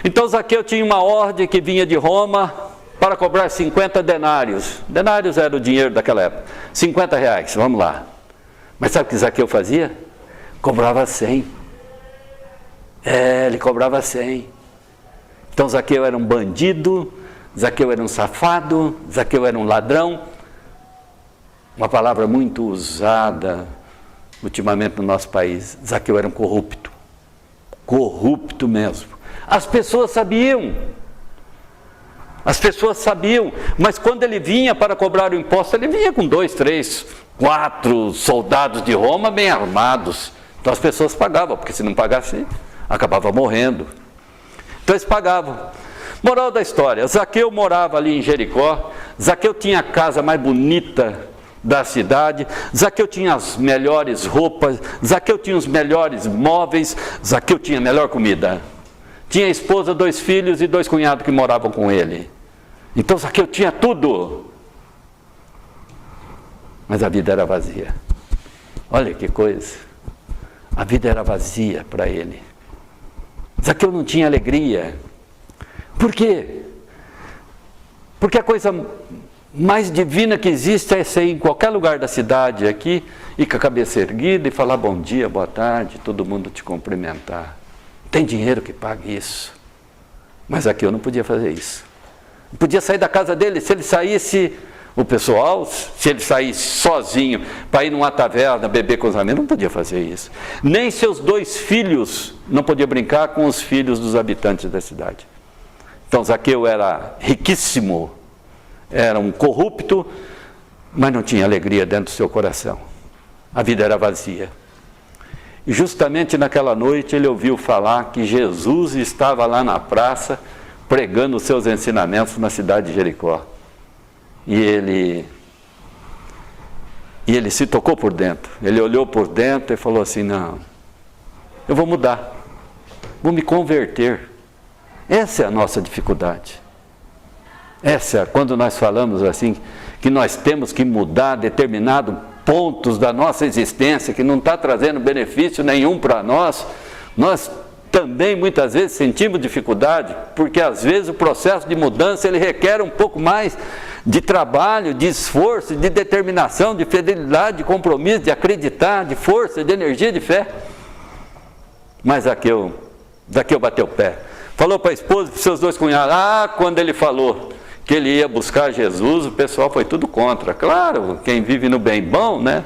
Então Zaqueu tinha uma ordem que vinha de Roma para cobrar 50 denários. Denários era o dinheiro daquela época. 50 reais, vamos lá. Mas sabe o que Zaqueu fazia? Cobrava 100. Ele cobrava 100. Então Zaqueu era um bandido, Zaqueu era um safado, Zaqueu era um ladrão. Uma palavra muito usada ultimamente no nosso país. Zaqueu era um corrupto. Corrupto mesmo. As pessoas sabiam. As pessoas sabiam, mas quando ele vinha para cobrar o imposto, ele vinha com 2, 3, 4 soldados de Roma bem armados. Então as pessoas pagavam, porque se não pagasse, acabava morrendo. Então eles pagavam. Moral da história, Zaqueu morava ali em Jericó, Zaqueu tinha a casa mais bonita da cidade, Zaqueu tinha as melhores roupas, Zaqueu tinha os melhores móveis, Zaqueu tinha a melhor comida. Tinha esposa, 2 filhos e 2 cunhados que moravam com ele. Então Zaqueu tinha tudo. Mas a vida era vazia. Olha que coisa. A vida era vazia para ele. Zaqueu não tinha alegria. Por quê? Porque a coisa mais divina que existe é ser em qualquer lugar da cidade aqui e com a cabeça erguida e falar bom dia, boa tarde, todo mundo te cumprimentar. Tem dinheiro que pague isso. Mas Zaqueu não podia fazer isso. Não podia sair da casa dele. Se ele saísse, o pessoal, se ele saísse sozinho para ir numa taverna, beber com os amigos, não podia fazer isso. Nem seus 2 filhos não podia brincar com os filhos dos habitantes da cidade. Então Zaqueu era riquíssimo, era um corrupto, mas não tinha alegria dentro do seu coração. A vida era vazia. E justamente naquela noite ele ouviu falar que Jesus estava lá na praça pregando os seus ensinamentos na cidade de Jericó. E ele se tocou por dentro. Ele olhou por dentro e falou assim: não, eu vou mudar, vou me converter. Essa é a nossa dificuldade. Essa é quando nós falamos assim, que nós temos que mudar determinados pontos da nossa existência, que não está trazendo benefício nenhum para nós, nós também muitas vezes sentimos dificuldade, porque às vezes o processo de mudança ele requer um pouco mais de trabalho, de esforço, de determinação, de fidelidade, de compromisso, de acreditar, de força, de energia, de fé. Mas Zaqueu bateu o pé. Falou para a esposa e para os seus 2 cunhados. Quando ele falou que ele ia buscar Jesus, o pessoal foi tudo contra. Claro, quem vive no bem bom, né?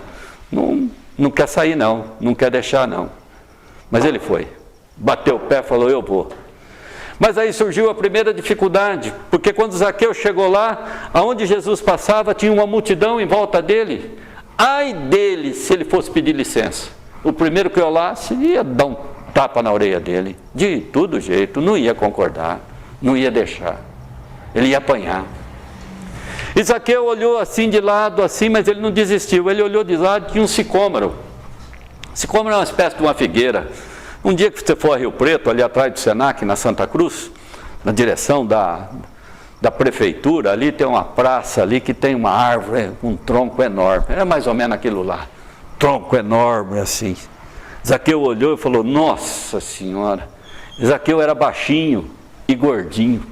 Não quer sair não quer deixar não. Mas ele foi. Bateu o pé e falou: eu vou. Mas aí surgiu a primeira dificuldade, porque quando Zaqueu chegou lá, aonde Jesus passava, tinha uma multidão em volta dele. Ai dele se ele fosse pedir licença. O primeiro que olhasse ia dar um tapa na orelha dele, de todo jeito, não ia concordar, não ia deixar, ele ia apanhar. E Zaqueu olhou assim de lado, assim, mas ele não desistiu. Ele olhou de lado, tinha um sicômoro. Sicômoro é uma espécie de uma figueira. Um dia que você for a Rio Preto, ali atrás do Senac, na Santa Cruz, na direção da prefeitura, ali tem uma praça ali que tem uma árvore com um tronco enorme. É mais ou menos aquilo lá, tronco enorme assim. Zaqueu olhou e falou: nossa senhora. Zaqueu era baixinho e gordinho.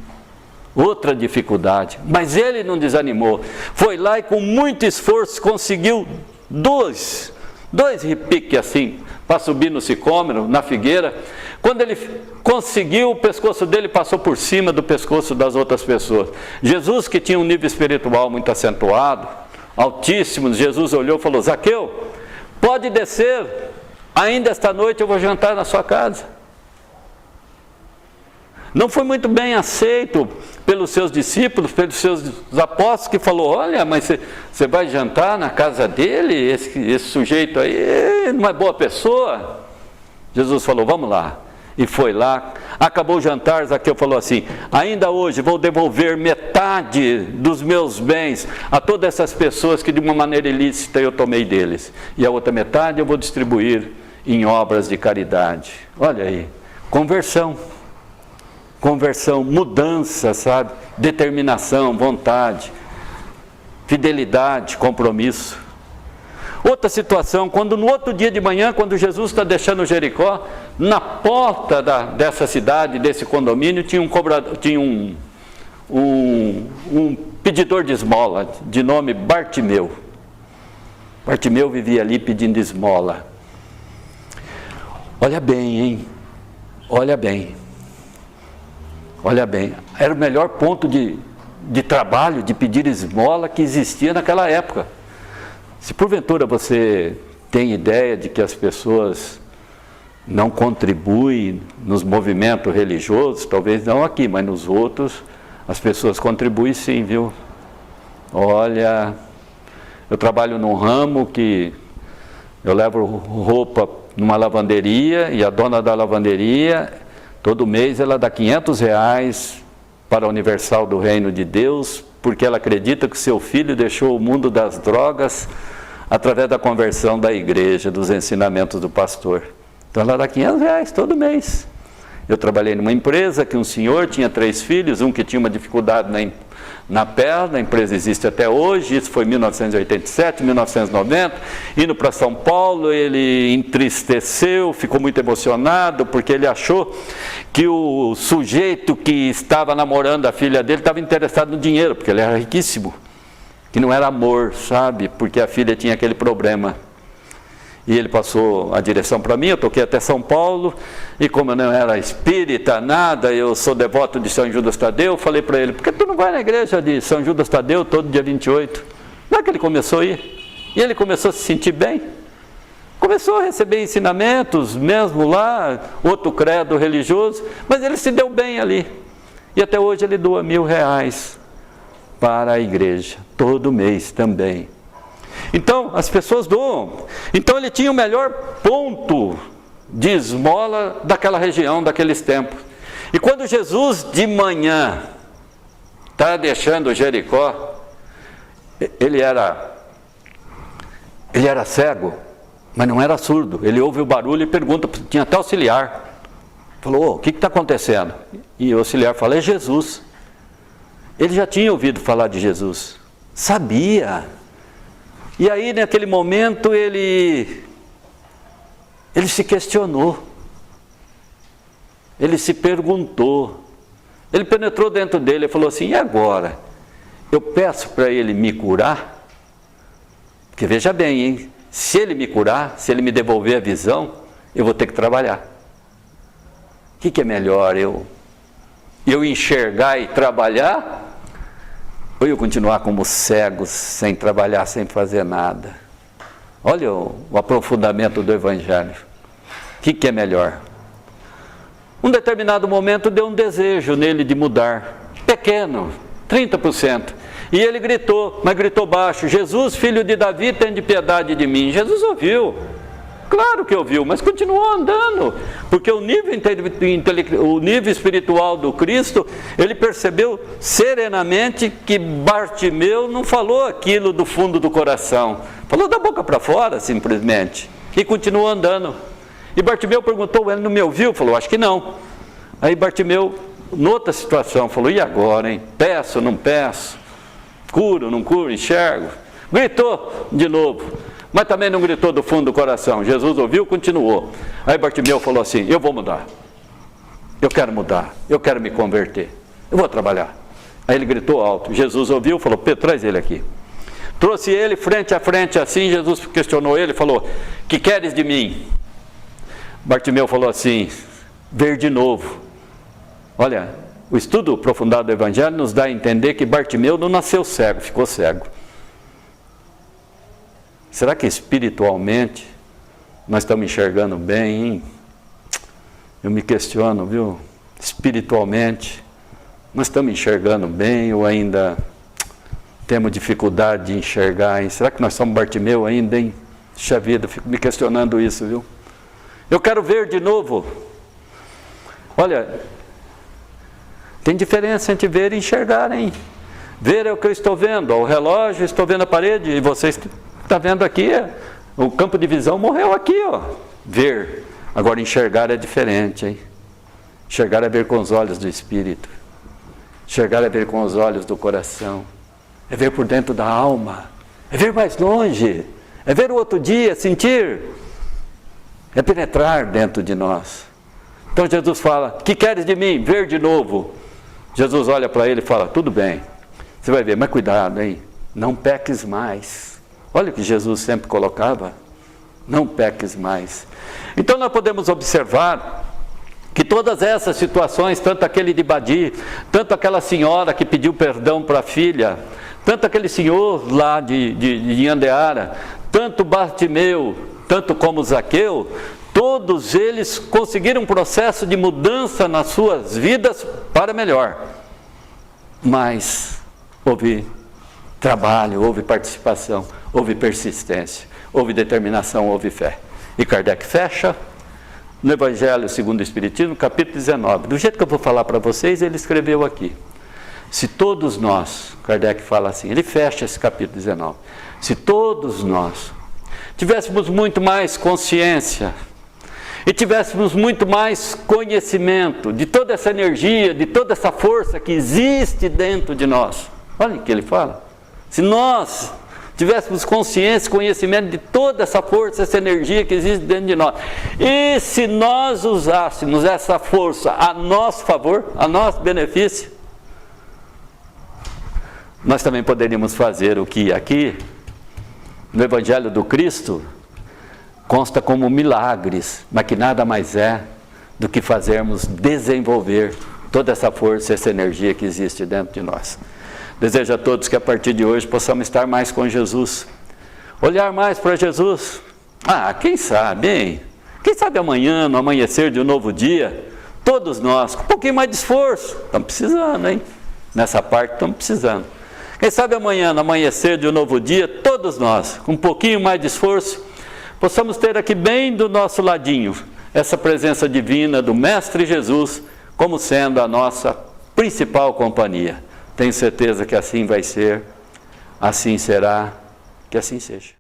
Outra dificuldade. Mas ele não desanimou. Foi lá e com muito esforço conseguiu dois repiques assim, para subir no sicômoro, na figueira. Quando ele conseguiu, o pescoço dele passou por cima do pescoço das outras pessoas. Jesus, que tinha um nível espiritual muito acentuado, altíssimo, Jesus olhou e falou: Zaqueu, pode descer, ainda esta noite eu vou jantar na sua casa. Não foi muito bem aceito pelos seus discípulos, pelos seus apóstolos, que falou: olha, mas você vai jantar na casa dele? Esse sujeito aí não é boa pessoa. Jesus falou: vamos lá. E foi lá, acabou o jantar, Zaqueu falou assim: ainda hoje vou devolver metade dos meus bens a todas essas pessoas que de uma maneira ilícita eu tomei deles. E a outra metade eu vou distribuir em obras de caridade. Olha aí, conversão, mudança, sabe? Determinação, vontade, fidelidade, compromisso. Outra situação, quando no outro dia de manhã, quando Jesus está deixando Jericó, na porta dessa cidade, desse condomínio, tinha um pedidor de esmola, de nome Bartimeu. Bartimeu vivia ali pedindo esmola. Olha bem, hein? Olha bem. Olha bem, era o melhor ponto de trabalho, de pedir esmola que existia naquela época. Se porventura você tem ideia de que as pessoas não contribuem nos movimentos religiosos, talvez não aqui, mas nos outros, As pessoas contribuem sim, viu? Olha, eu trabalho num ramo que eu levo roupa numa lavanderia e a dona da lavanderia, todo mês ela dá R$500 para a Universal do Reino de Deus, porque ela acredita que seu filho deixou o mundo das drogas através da conversão da igreja, dos ensinamentos do pastor. Então ela dá R$500 todo mês. Eu trabalhei numa empresa que um senhor tinha 3 filhos, um que tinha uma dificuldade na perna, a empresa existe até hoje, isso foi em 1987, 1990, indo para São Paulo, ele entristeceu, ficou muito emocionado, porque ele achou que o sujeito que estava namorando a filha dele estava interessado no dinheiro, porque ele era riquíssimo, que não era amor, sabe, porque a filha tinha aquele problema. E ele passou a direção para mim, eu toquei até São Paulo, e como eu não era espírita, nada, eu sou devoto de São Judas Tadeu, falei para ele, por que tu não vai na igreja de São Judas Tadeu todo dia 28? Não é que ele começou a ir, e ele começou a se sentir bem, começou a receber ensinamentos, mesmo lá, outro credo religioso, mas ele se deu bem ali, e até hoje ele doa R$1.000 para a igreja, todo mês também. Então, as pessoas doam. Então, ele tinha o melhor ponto de esmola daquela região, daqueles tempos. E quando Jesus, de manhã, está deixando Jericó, ele era cego, mas não era surdo. Ele ouve o barulho e pergunta, tinha até auxiliar. Falou, o que está acontecendo? E o auxiliar fala, é Jesus. Ele já tinha ouvido falar de Jesus. Sabia. E aí, naquele momento, ele se questionou, ele se perguntou, ele penetrou dentro dele e falou assim, e agora? Eu peço para ele me curar? Porque veja bem, hein? Se ele me curar, se ele me devolver a visão, eu vou ter que trabalhar. O que é melhor, eu enxergar e trabalhar? Ou eu continuar como cego, sem trabalhar, sem fazer nada? Olha o aprofundamento do Evangelho. O que é melhor? Um determinado momento deu um desejo nele de mudar. Pequeno, 30%. E ele gritou, mas gritou baixo, Jesus, filho de Davi, tende piedade de mim. Jesus ouviu. Claro que ouviu, mas continuou andando, porque o nível espiritual do Cristo, ele percebeu serenamente que Bartimeu não falou aquilo do fundo do coração, falou da boca para fora simplesmente, e continuou andando. E Bartimeu perguntou, ele não me ouviu? Falou, acho que não. Aí Bartimeu, noutra situação, falou, e agora, hein? Peço, não peço? Curo, não curo, enxergo? Gritou de novo. Mas também não gritou do fundo do coração. Jesus ouviu, continuou. Aí Bartimeu falou assim, eu vou mudar. Eu quero mudar. Eu quero me converter. Eu vou trabalhar. Aí ele gritou alto. Jesus ouviu, falou, Pedro, traz ele aqui. Trouxe ele frente a frente assim, Jesus questionou ele, falou, que queres de mim? Bartimeu falou assim, ver de novo. Olha, o estudo aprofundado do Evangelho nos dá a entender que Bartimeu não nasceu cego, ficou cego. Será que espiritualmente nós estamos enxergando bem, hein? Eu me questiono, viu? Espiritualmente, nós estamos enxergando bem ou ainda temos dificuldade de enxergar, hein? Será que nós somos Bartimeu ainda, hein? Puxa vida, fico me questionando isso, viu? Eu quero ver de novo. Olha, tem diferença entre ver e enxergar, hein? Ver é o que eu estou vendo, o relógio, estou vendo a parede, e vocês estão vendo aqui, o campo de visão morreu aqui, ó. Ver. Agora enxergar é diferente, hein? Enxergar é ver com os olhos do Espírito. Enxergar é ver com os olhos do coração. É ver por dentro da alma. É ver mais longe. É ver o outro dia, sentir. É penetrar dentro de nós. Então Jesus fala, que queres de mim? Ver de novo. Jesus olha para ele e fala, tudo bem. Você vai ver, mas cuidado, hein? Não peques mais. Olha o que Jesus sempre colocava. Não peques mais. Então nós podemos observar que todas essas situações, tanto aquele de Badi, tanto aquela senhora que pediu perdão para a filha, tanto aquele senhor lá de Andeara, tanto Bartimeu, tanto como Zaqueu, todos eles conseguiram um processo de mudança nas suas vidas para melhor. mas houve trabalho, houve participação, houve persistência, houve determinação, houve fé. E Kardec fecha no Evangelho segundo o Espiritismo, capítulo 19. Do jeito que eu vou falar para vocês, ele escreveu aqui. Se todos nós, Kardec fala assim, ele fecha esse capítulo 19. Se todos nós tivéssemos muito mais consciência e tivéssemos muito mais conhecimento de toda essa energia, de toda essa força que existe dentro de nós. Olha o que ele fala. Se nós tivéssemos consciência, conhecimento de toda essa força, essa energia que existe dentro de nós, e se nós usássemos essa força a nosso favor, a nosso benefício, nós também poderíamos fazer o que aqui, no Evangelho do Cristo, consta como milagres, mas que nada mais é do que fazermos desenvolver toda essa força, essa energia que existe dentro de nós. Desejo a todos que a partir de hoje possamos estar mais com Jesus, olhar mais para Jesus. Quem sabe, hein? Quem sabe amanhã, no amanhecer de um novo dia, todos nós, com um pouquinho mais de esforço, estamos precisando, hein? Nessa parte estamos precisando. Quem sabe amanhã, no amanhecer de um novo dia, todos nós, com um pouquinho mais de esforço, possamos ter aqui bem do nosso ladinho essa presença divina do Mestre Jesus como sendo a nossa principal companhia. Tenho certeza que assim vai ser, assim será, que assim seja.